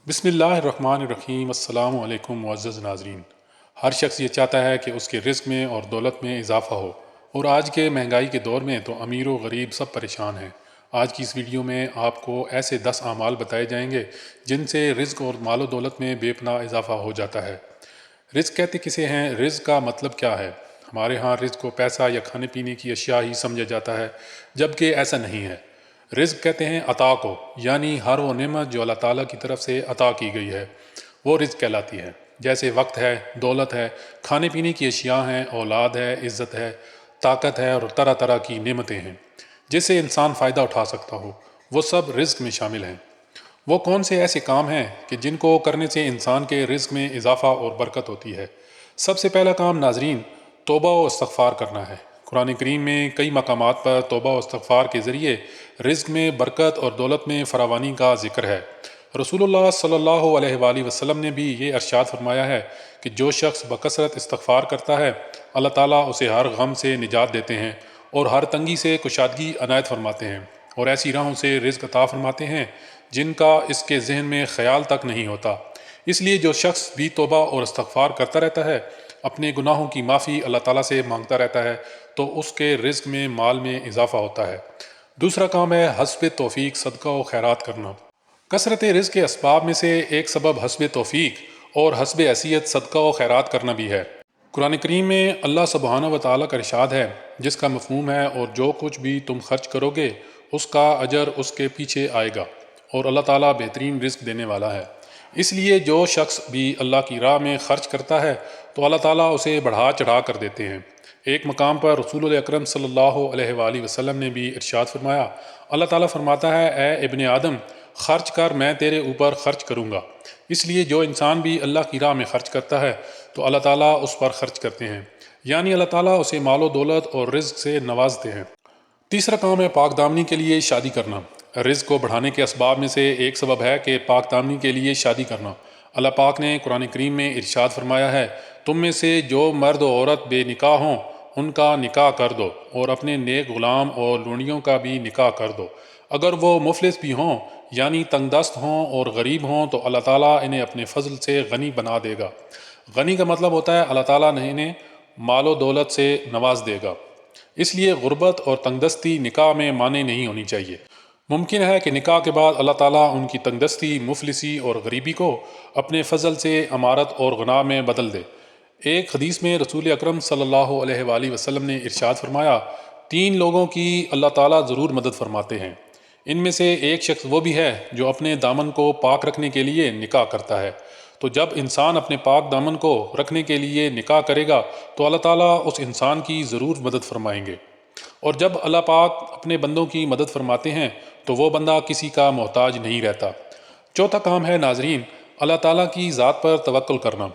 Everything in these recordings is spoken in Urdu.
بسم اللہ الرحمن الرحیم۔ السلام علیکم معزز ناظرین۔ ہر شخص یہ چاہتا ہے کہ اس کے رزق میں اور دولت میں اضافہ ہو، اور آج کے مہنگائی کے دور میں تو امیر و غریب سب پریشان ہیں۔ آج کی اس ویڈیو میں آپ کو ایسے 10 اعمال بتائے جائیں گے جن سے رزق اور مال و دولت میں بے پناہ اضافہ ہو جاتا ہے۔ رزق کہتے کسے ہیں؟ رزق کا مطلب کیا ہے؟ ہمارے ہاں رزق کو پیسہ یا کھانے پینے کی اشیاء ہی سمجھا جاتا ہے، جبکہ ایسا نہیں ہے۔ رزق کہتے ہیں عطا کو، یعنی ہر وہ نعمت جو اللہ تعالیٰ کی طرف سے عطا کی گئی ہے وہ رزق کہلاتی ہے۔ جیسے وقت ہے، دولت ہے، کھانے پینے کی اشیاء ہیں، اولاد ہے، عزت ہے، طاقت ہے، اور طرح طرح کی نعمتیں ہیں جس سے انسان فائدہ اٹھا سکتا ہو، وہ سب رزق میں شامل ہیں۔ وہ کون سے ایسے کام ہیں کہ جن کو کرنے سے انسان کے رزق میں اضافہ اور برکت ہوتی ہے؟ سب سے پہلا کام ناظرین توبہ و استغفار کرنا ہے۔ قرآن کریم میں کئی مقامات پر توبہ و استغفار کے ذریعے رزق میں برکت اور دولت میں فراوانی کا ذکر ہے۔ رسول اللہ صلی اللہ علیہ وآلہ وسلم نے بھی یہ ارشاد فرمایا ہے کہ جو شخص بکثرت استغفار کرتا ہے اللہ تعالیٰ اسے ہر غم سے نجات دیتے ہیں اور ہر تنگی سے کشادگی عنایت فرماتے ہیں، اور ایسی راہوں سے رزق عطا فرماتے ہیں جن کا اس کے ذہن میں خیال تک نہیں ہوتا۔ اس لیے جو شخص بھی توبہ اور استغفار کرتا رہتا ہے، اپنے گناہوں کی معافی اللہ تعالیٰ سے مانگتا رہتا ہے، تو اس کے رزق میں مال میں اضافہ ہوتا ہے۔ دوسرا کام ہے حسب توفیق صدقہ و خیرات کرنا۔ کثرت رزق کے اسباب میں سے ایک سبب حسب توفیق اور حسب حیثیت صدقہ و خیرات کرنا بھی ہے۔ قرآن کریم میں اللہ سبحانہ و تعالیٰ کا ارشاد ہے جس کا مفہوم ہے اور جو کچھ بھی تم خرچ کرو گے اس کا اجر اس کے پیچھے آئے گا، اور اللہ تعالیٰ بہترین رزق دینے والا ہے۔ اس لیے جو شخص بھی اللہ کی راہ میں خرچ کرتا ہے تو اللہ تعالیٰ اسے بڑھا چڑھا کر دیتے ہیں۔ ایک مقام پر رسول اکرم صلی اللہ علیہ وآلہ وسلم نے بھی ارشاد فرمایا، اللہ تعالیٰ فرماتا ہے اے ابن آدم خرچ کر، میں تیرے اوپر خرچ کروں گا۔ اس لیے جو انسان بھی اللہ کی راہ میں خرچ کرتا ہے تو اللہ تعالیٰ اس پر خرچ کرتے ہیں، یعنی اللہ تعالیٰ اسے مال و دولت اور رزق سے نوازتے ہیں۔ تیسرا کام ہے پاک دامنی کے لیے شادی کرنا۔ رزق کو بڑھانے کے اسباب میں سے ایک سبب ہے کہ پاک دامنی کے لیے شادی کرنا۔ اللہ پاک نے قرآن کریم میں ارشاد فرمایا ہے، تم میں سے جو مرد و عورت بے نکاح ہوں ان کا نکاح کر دو، اور اپنے نیک غلام اور لونڈیوں کا بھی نکاح کر دو۔ اگر وہ مفلس بھی ہوں یعنی تنگ دست ہوں اور غریب ہوں تو اللہ تعالیٰ انہیں اپنے فضل سے غنی بنا دے گا۔ غنی کا مطلب ہوتا ہے اللہ تعالیٰ انہیں مال و دولت سے نواز دے گا۔ اس لیے غربت اور تنگ دستی نکاح میں مانع نہیں ہونی چاہیے۔ ممکن ہے کہ نکاح کے بعد اللہ تعالیٰ ان کی تنگ دستی، مفلسی اور غریبی کو اپنے فضل سے امارت اور غنا میں بدل دے۔ ایک حدیث میں رسول اکرم صلی اللہ علیہ وآلہ وسلم نے ارشاد فرمایا، 3 لوگوں کی اللہ تعالیٰ ضرور مدد فرماتے ہیں۔ ان میں سے ایک شخص وہ بھی ہے جو اپنے دامن کو پاک رکھنے کے لیے نکاح کرتا ہے۔ تو جب انسان اپنے پاک دامن کو رکھنے کے لیے نکاح کرے گا تو اللہ تعالیٰ اس انسان کی ضرور مدد فرمائیں گے، اور جب اللہ پاک اپنے بندوں کی مدد فرماتے ہیں تو وہ بندہ کسی کا محتاج نہیں رہتا۔ چوتھا کام ہے ناظرین اللہ تعالیٰ کی ذات پر توکل کرنا۔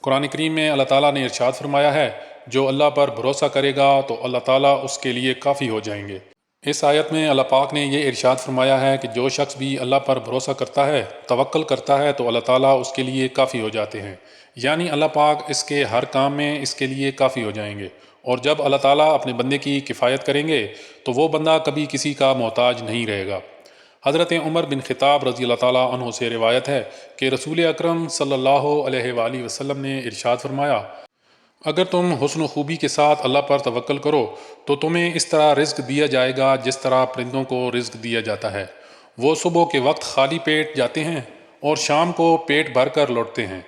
قرآن کریم میں اللہ تعالیٰ نے ارشاد فرمایا ہے، جو اللہ پر بھروسہ کرے گا تو اللہ تعالیٰ اس کے لیے کافی ہو جائیں گے۔ اس آیت میں اللہ پاک نے یہ ارشاد فرمایا ہے کہ جو شخص بھی اللہ پر بھروسہ کرتا ہے، توکل کرتا ہے تو اللہ تعالیٰ اس کے لیے کافی ہو جاتے ہیں، یعنی اللہ پاک اس کے ہر کام میں اس کے لیے کافی ہو جائیں گے۔ اور جب اللہ تعالیٰ اپنے بندے کی کفایت کریں گے تو وہ بندہ کبھی کسی کا محتاج نہیں رہے گا۔ حضرت عمر بن خطاب رضی اللہ تعالیٰ عنہ سے روایت ہے کہ رسول اکرم صلی اللہ علیہ وآلہ وسلم نے ارشاد فرمایا، اگر تم حسن و خوبی کے ساتھ اللہ پر توکل کرو تو تمہیں اس طرح رزق دیا جائے گا جس طرح پرندوں کو رزق دیا جاتا ہے۔ وہ صبح کے وقت خالی پیٹ جاتے ہیں اور شام کو پیٹ بھر کر لوٹتے ہیں۔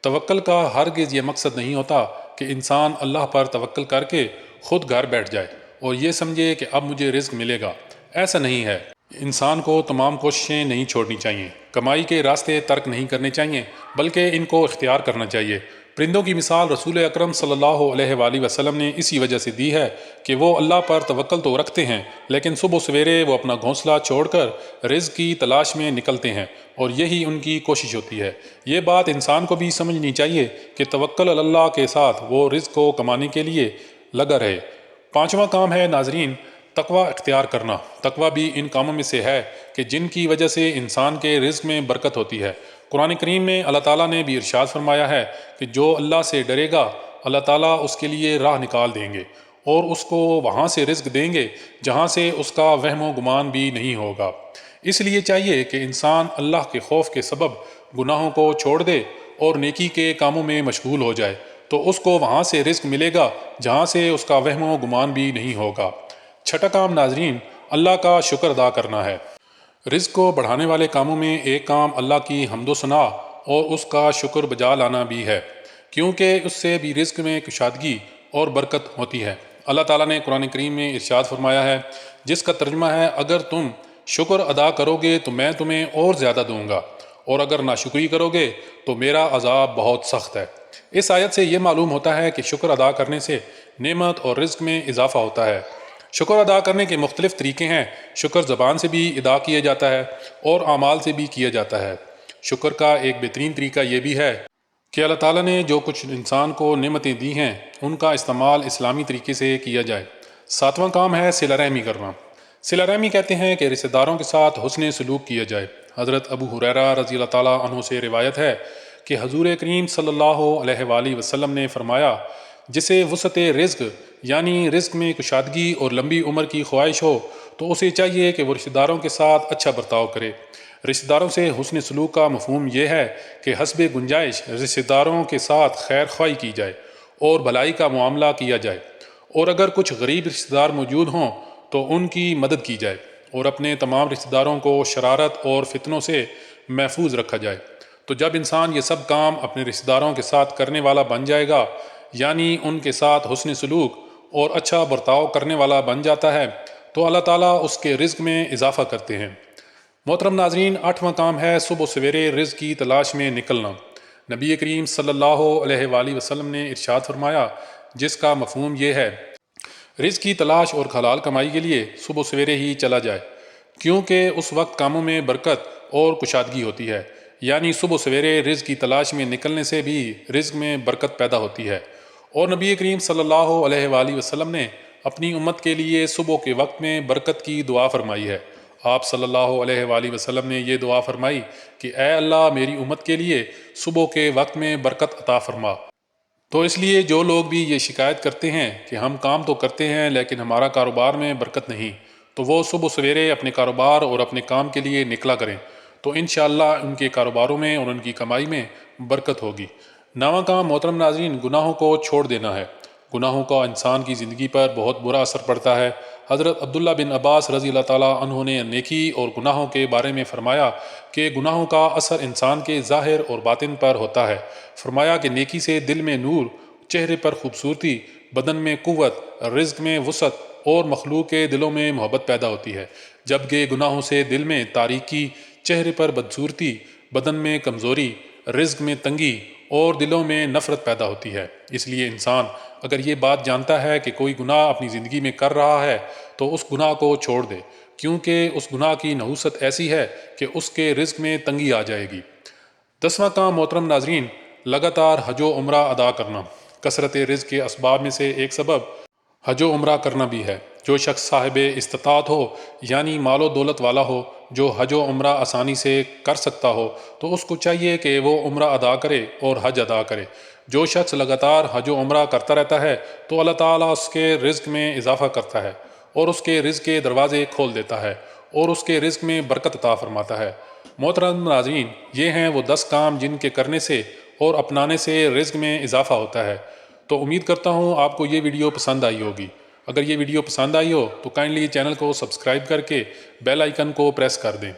توکل کا ہرگز یہ مقصد نہیں ہوتا کہ انسان اللہ پر توکل کر کے خود گھر بیٹھ جائے اور یہ سمجھے کہ اب مجھے رزق ملے گا۔ ایسا نہیں ہے۔ انسان کو تمام کوششیں نہیں چھوڑنی چاہیے، کمائی کے راستے ترک نہیں کرنے چاہیے، بلکہ ان کو اختیار کرنا چاہیے۔ پرندوں کی مثال رسول اکرم صلی اللہ علیہ وآلہ وسلم نے اسی وجہ سے دی ہے کہ وہ اللہ پر توکل تو رکھتے ہیں لیکن صبح سویرے وہ اپنا گھونسلہ چھوڑ کر رزق کی تلاش میں نکلتے ہیں، اور یہی ان کی کوشش ہوتی ہے۔ یہ بات انسان کو بھی سمجھنی چاہیے کہ توکل اللہ کے ساتھ وہ رزق کو کمانے کے لیے لگا رہے۔ پانچواں کام ہے ناظرین تقوی اختیار کرنا۔ تقوی بھی ان کاموں میں سے ہے کہ جن کی وجہ سے انسان کے رزق میں برکت ہوتی ہے۔ قرآن کریم میں اللہ تعالیٰ نے بھی ارشاد فرمایا ہے کہ جو اللہ سے ڈرے گا اللہ تعالیٰ اس کے لیے راہ نکال دیں گے اور اس کو وہاں سے رزق دیں گے جہاں سے اس کا وہم و گمان بھی نہیں ہوگا۔ اس لیے چاہیے کہ انسان اللہ کے خوف کے سبب گناہوں کو چھوڑ دے اور نیکی کے کاموں میں مشغول ہو جائے، تو اس کو وہاں سے رزق ملے گا جہاں سے اس کا وہم و گمان بھی نہیں ہوگا۔ چھٹا کام ناظرین، اللہ کا شکر ادا کرنا ہے۔ رزق کو بڑھانے والے کاموں میں ایک کام اللہ کی حمد و ثنا اور اس کا شکر بجا لانا بھی ہے، کیونکہ اس سے بھی رزق میں کشادگی اور برکت ہوتی ہے۔ اللہ تعالیٰ نے قرآن کریم میں ارشاد فرمایا ہے، جس کا ترجمہ ہے، اگر تم شکر ادا کرو گے تو میں تمہیں اور زیادہ دوں گا، اور اگر ناشکری کرو گے تو میرا عذاب بہت سخت ہے۔ اس آیت سے یہ معلوم ہوتا ہے کہ شکر ادا کرنے سے نعمت اور رزق میں اضافہ ہوتا ہے۔ شکر ادا کرنے کے مختلف طریقے ہیں۔ شکر زبان سے بھی ادا کیا جاتا ہے اور اعمال سے بھی کیا جاتا ہے۔ شکر کا ایک بہترین طریقہ یہ بھی ہے کہ اللہ تعالیٰ نے جو کچھ انسان کو نعمتیں دی ہیں ان کا استعمال اسلامی طریقے سے کیا جائے۔ ساتواں کام ہے صلہ رحمی کرنا۔ صلہ رحمی کہتے ہیں کہ رشتہ داروں کے ساتھ حسن سلوک کیا جائے۔ حضرت ابو ہریرہ رضی اللہ تعالیٰ عنہ سے روایت ہے کہ حضور کریم صلی اللہ علیہ وآلہ وسلم نے فرمایا، جسے وسعت رزق یعنی رزق میں کشادگی اور لمبی عمر کی خواہش ہو تو اسے چاہیے کہ وہ رشتہ داروں کے ساتھ اچھا برتاؤ کرے۔ رشتہ داروں سے حسن سلوک کا مفہوم یہ ہے کہ حسب گنجائش رشتہ داروں کے ساتھ خیر خواہی کی جائے اور بھلائی کا معاملہ کیا جائے، اور اگر کچھ غریب رشتہ دار موجود ہوں تو ان کی مدد کی جائے، اور اپنے تمام رشتہ داروں کو شرارت اور فتنوں سے محفوظ رکھا جائے۔ تو جب انسان یہ سب کام اپنے رشتہ داروں کے ساتھ کرنے والا بن جائے گا، یعنی ان کے ساتھ حسن سلوک اور اچھا برتاؤ کرنے والا بن جاتا ہے، تو اللہ تعالیٰ اس کے رزق میں اضافہ کرتے ہیں۔ محترم ناظرین، 8واں کام ہے صبح سویرے رزق کی تلاش میں نکلنا۔ نبی کریم صلی اللہ علیہ وآلہ وسلم نے ارشاد فرمایا، جس کا مفہوم یہ ہے، رزق کی تلاش اور حلال کمائی کے لیے صبح سویرے ہی چلا جائے، کیونکہ اس وقت کاموں میں برکت اور کشادگی ہوتی ہے۔ یعنی صبح سویرے رزق کی تلاش میں نکلنے سے بھی رزق میں برکت پیدا ہوتی ہے۔ اور نبی کریم صلی اللہ علیہ وآلہ وسلم نے اپنی امت کے لیے صبح کے وقت میں برکت کی دعا فرمائی ہے۔ آپ صلی اللہ علیہ وآلہ وسلم نے یہ دعا فرمائی کہ اے اللہ، میری امت کے لیے صبح کے وقت میں برکت عطا فرما۔ تو اس لیے جو لوگ بھی یہ شکایت کرتے ہیں کہ ہم کام تو کرتے ہیں لیکن ہمارا کاروبار میں برکت نہیں، تو وہ صبح سویرے اپنے کاروبار اور اپنے کام کے لیے نکلا کریں، تو انشاءاللہ ان کے کاروباروں میں اور ان کی کمائی میں برکت ہوگی۔ 9واں کام محترم ناظرین، گناہوں کو چھوڑ دینا ہے۔ گناہوں کا انسان کی زندگی پر بہت برا اثر پڑتا ہے۔ حضرت عبداللہ بن عباس رضی اللہ تعالیٰ عنہ نے نیکی اور گناہوں کے بارے میں فرمایا کہ گناہوں کا اثر انسان کے ظاہر اور باطن پر ہوتا ہے۔ فرمایا کہ نیکی سے دل میں نور، چہرے پر خوبصورتی، بدن میں قوت، رزق میں وسعت اور مخلوق کے دلوں میں محبت پیدا ہوتی ہے، جبکہ گناہوں سے دل میں تاریکی، چہرے پر بدصورتی، بدن میں کمزوری، رزق میں تنگی اور دلوں میں نفرت پیدا ہوتی ہے۔ اس لیے انسان اگر یہ بات جانتا ہے کہ کوئی گناہ اپنی زندگی میں کر رہا ہے تو اس گناہ کو چھوڑ دے، کیونکہ اس گناہ کی نحوست ایسی ہے کہ اس کے رزق میں تنگی آ جائے گی۔ 10واں کام محترم ناظرین، لگاتار حج و عمرہ ادا کرنا۔ کثرت رزق کے اسباب میں سے ایک سبب حج و عمرہ کرنا بھی ہے۔ جو شخص صاحب استطاعت ہو، یعنی مال و دولت والا ہو، جو حج و عمرہ آسانی سے کر سکتا ہو، تو اس کو چاہیے کہ وہ عمرہ ادا کرے اور حج ادا کرے۔ جو شخص لگاتار حج و عمرہ کرتا رہتا ہے تو اللہ تعالیٰ اس کے رزق میں اضافہ کرتا ہے اور اس کے رزق کے دروازے کھول دیتا ہے اور اس کے رزق میں برکت عطا فرماتا ہے۔ محترم ناظرین، یہ ہیں وہ 10 کام جن کے کرنے سے اور اپنانے سے رزق میں اضافہ ہوتا ہے۔ تو امید کرتا ہوں آپ کو یہ ویڈیو پسند آئی ہوگی۔ اگر یہ ویڈیو پسند آئی ہو تو کائنڈلی چینل کو سبسکرائب کر کے بیل آئیکن کو پریس کر دیں۔